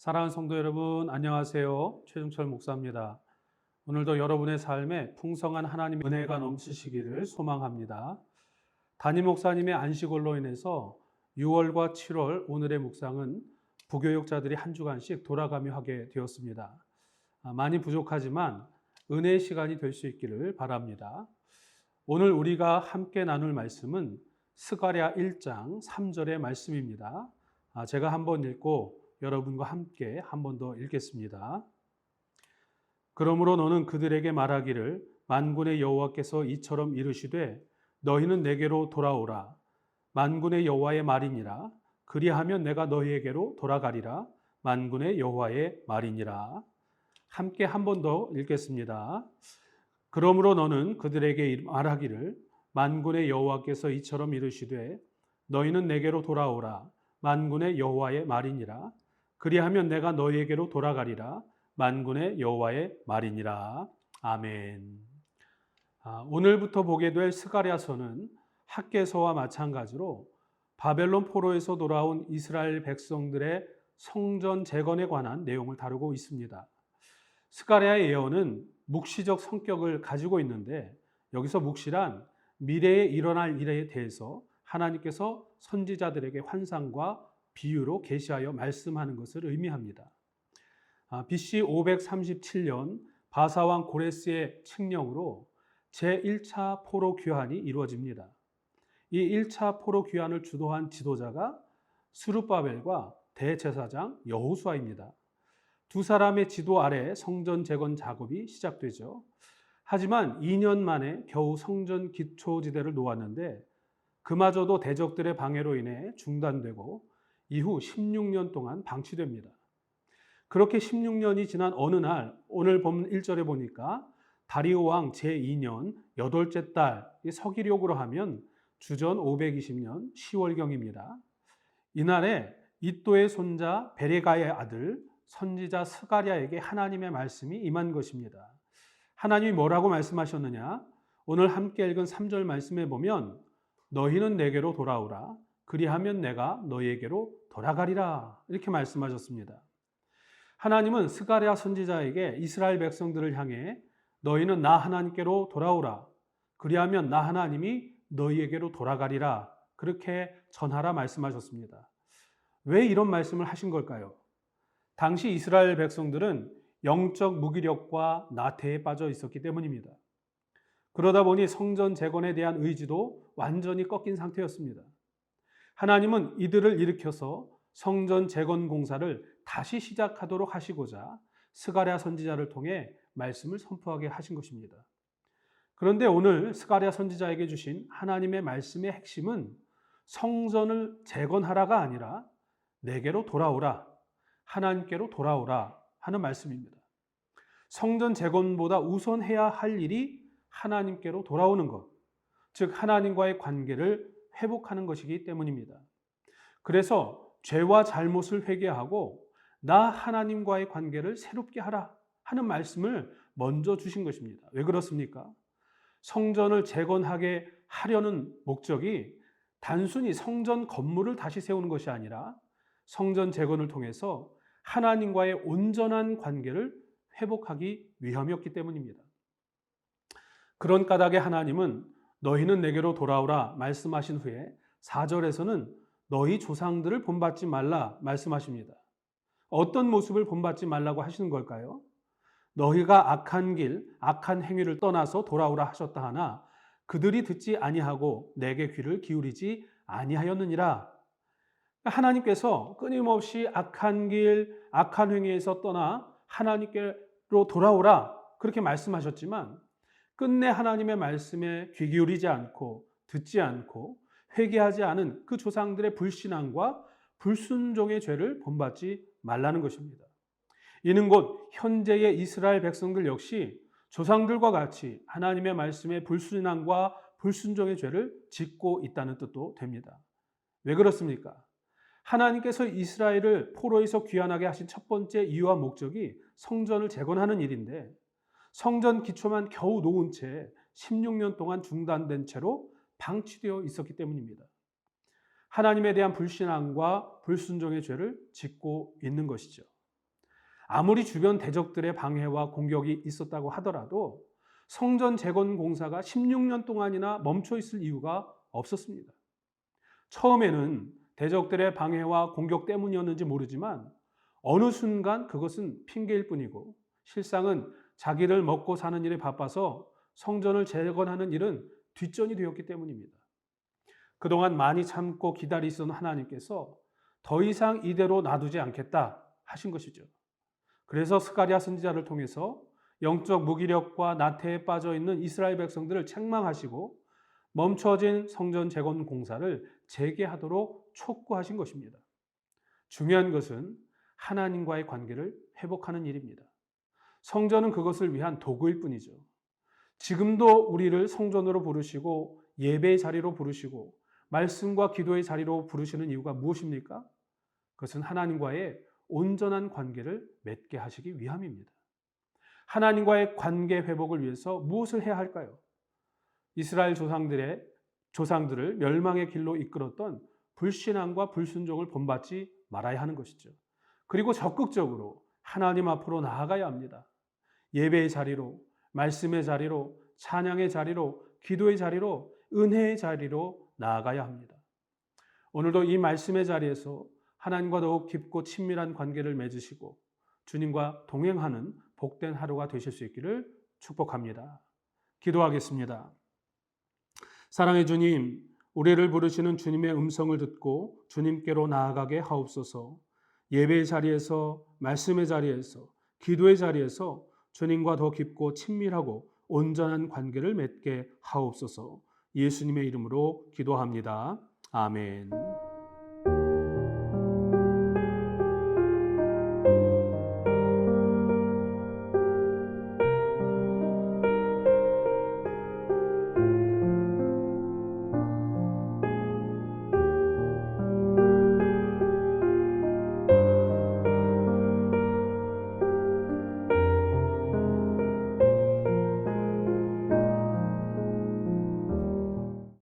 사랑하는 성도 여러분, 안녕하세요. 최중철 목사입니다. 오늘도 여러분의 삶에 풍성한 하나님의 은혜가 넘치시기를 소망합니다. 담임 목사님의 안식월로 인해서 6월과 7월 오늘의 묵상은 부교육자들이 한 주간씩 돌아가며 하게 되었습니다. 많이 부족하지만 은혜의 시간이 될 수 있기를 바랍니다. 오늘 우리가 함께 나눌 말씀은 스가랴 1장 3절의 말씀입니다. 제가 한번 읽고 여러분과 함께 한 번 더 읽겠습니다. 그러므로 너는 그들에게 말하기를 만군의 여호와께서 이처럼 이르시되 너희는 내게로 돌아오라. 만군의 여호와의 말이니라. 그리하면 내가 너희에게로 돌아가리라. 만군의 여호와의 말이니라. 함께 한 번 더 읽겠습니다. 그러므로 너는 그들에게 말하기를 만군의 여호와께서 이처럼 이르시되 너희는 내게로 돌아오라. 만군의 여호와의 말이니라. 그리하면 내가 너희에게로 돌아가리라. 만군의 여호와의 말이니라. 아멘. 오늘부터 보게 될 스가랴서는 학개서와 마찬가지로 바벨론 포로에서 돌아온 이스라엘 백성들의 성전 재건에 관한 내용을 다루고 있습니다. 스가랴의 예언은 묵시적 성격을 가지고 있는데 여기서 묵시란 미래에 일어날 일에 대해서 하나님께서 선지자들에게 환상과 비유로 계시하여 말씀하는 것을 의미합니다. BC 537년 바사왕 고레스의 칙령으로 제1차 포로 귀환이 이루어집니다. 이 1차 포로 귀환을 주도한 지도자가 스룹바벨과 대제사장 여호수아입니다. 두 사람의 지도 아래 성전 재건 작업이 시작되죠. 하지만 2년 만에 겨우 성전 기초지대를 놓았는데 그마저도 대적들의 방해로 인해 중단되고 이후 16년 동안 방치됩니다. 그렇게 16년이 지난 어느 날 오늘 본 1절에 보니까 다리오 왕 제2년 8째 달 서기력으로 하면 주전 520년 10월경입니다. 이날에 이또의 손자 베레가의 아들 선지자 스가랴에게 하나님의 말씀이 임한 것입니다. 하나님이 뭐라고 말씀하셨느냐? 오늘 함께 읽은 3절 말씀에 보면 너희는 내게로 돌아오라. 그리하면 내가 너희에게로 돌아가리라. 이렇게 말씀하셨습니다. 하나님은 스가랴 선지자에게 이스라엘 백성들을 향해 너희는 나 하나님께로 돌아오라. 그리하면 나 하나님이 너희에게로 돌아가리라. 그렇게 전하라 말씀하셨습니다. 왜 이런 말씀을 하신 걸까요? 당시 이스라엘 백성들은 영적 무기력과 나태에 빠져 있었기 때문입니다. 그러다 보니 성전 재건에 대한 의지도 완전히 꺾인 상태였습니다. 하나님은 이들을 일으켜서 성전 재건 공사를 다시 시작하도록 하시고자 스가랴 선지자를 통해 말씀을 선포하게 하신 것입니다. 그런데 오늘 스가랴 선지자에게 주신 하나님의 말씀의 핵심은 성전을 재건하라가 아니라 내게로 돌아오라, 하나님께로 돌아오라 하는 말씀입니다. 성전 재건보다 우선해야 할 일이 하나님께로 돌아오는 것, 즉 하나님과의 관계를 회복하는 것이기 때문입니다. 그래서 죄와 잘못을 회개하고 나 하나님과의 관계를 새롭게 하라 하는 말씀을 먼저 주신 것입니다. 왜 그렇습니까? 성전을 재건하게 하려는 목적이 단순히 성전 건물을 다시 세우는 것이 아니라 성전 재건을 통해서 하나님과의 온전한 관계를 회복하기 위함이었기 때문입니다. 그런 까닭에 하나님은 너희는 내게로 돌아오라 말씀하신 후에 4절에서는 너희 조상들을 본받지 말라 말씀하십니다. 어떤 모습을 본받지 말라고 하시는 걸까요? 너희가 악한 길, 악한 행위를 떠나서 돌아오라 하셨다 하나 그들이 듣지 아니하고 내게 귀를 기울이지 아니하였느니라. 하나님께서 끊임없이 악한 길, 악한 행위에서 떠나 하나님께로 돌아오라 그렇게 말씀하셨지만 끝내 하나님의 말씀에 귀 기울이지 않고 듣지 않고 회개하지 않은 그 조상들의 불신앙과 불순종의 죄를 본받지 말라는 것입니다. 이는 곧 현재의 이스라엘 백성들 역시 조상들과 같이 하나님의 말씀에 불순앙과 불순종의 죄를 짓고 있다는 뜻도 됩니다. 왜 그렇습니까? 하나님께서 이스라엘을 포로에서 귀환하게 하신 첫 번째 이유와 목적이 성전을 재건하는 일인데 성전 기초만 겨우 놓은 채 16년 동안 중단된 채로 방치되어 있었기 때문입니다. 하나님에 대한 불신앙과 불순종의 죄를 짓고 있는 것이죠. 아무리 주변 대적들의 방해와 공격이 있었다고 하더라도 성전 재건 공사가 16년 동안이나 멈춰 있을 이유가 없었습니다. 처음에는 대적들의 방해와 공격 때문이었는지 모르지만 어느 순간 그것은 핑계일 뿐이고 실상은 자기를 먹고 사는 일에 바빠서 성전을 재건하는 일은 뒷전이 되었기 때문입니다. 그동안 많이 참고 기다리시던 하나님께서 더 이상 이대로 놔두지 않겠다 하신 것이죠. 그래서 스가랴 선지자를 통해서 영적 무기력과 나태에 빠져 있는 이스라엘 백성들을 책망하시고 멈춰진 성전 재건 공사를 재개하도록 촉구하신 것입니다. 중요한 것은 하나님과의 관계를 회복하는 일입니다. 성전은 그것을 위한 도구일 뿐이죠. 지금도 우리를 성전으로 부르시고 예배의 자리로 부르시고 말씀과 기도의 자리로 부르시는 이유가 무엇입니까? 그것은 하나님과의 온전한 관계를 맺게 하시기 위함입니다. 하나님과의 관계 회복을 위해서 무엇을 해야 할까요? 이스라엘 조상들을 멸망의 길로 이끌었던 불신앙과 불순종을 본받지 말아야 하는 것이죠. 그리고 적극적으로 하나님 앞으로 나아가야 합니다. 예배의 자리로, 말씀의 자리로, 찬양의 자리로, 기도의 자리로, 은혜의 자리로 나아가야 합니다. 오늘도 이 말씀의 자리에서 하나님과 더욱 깊고 친밀한 관계를 맺으시고 주님과 동행하는 복된 하루가 되실 수 있기를 축복합니다. 기도하겠습니다. 사랑의 주님, 우리를 부르시는 주님의 음성을 듣고 주님께로 나아가게 하옵소서. 예배의 자리에서, 말씀의 자리에서, 기도의 자리에서 주님과 더 깊고 친밀하고 온전한 관계를 맺게 하옵소서. 예수님의 이름으로 기도합니다. 아멘.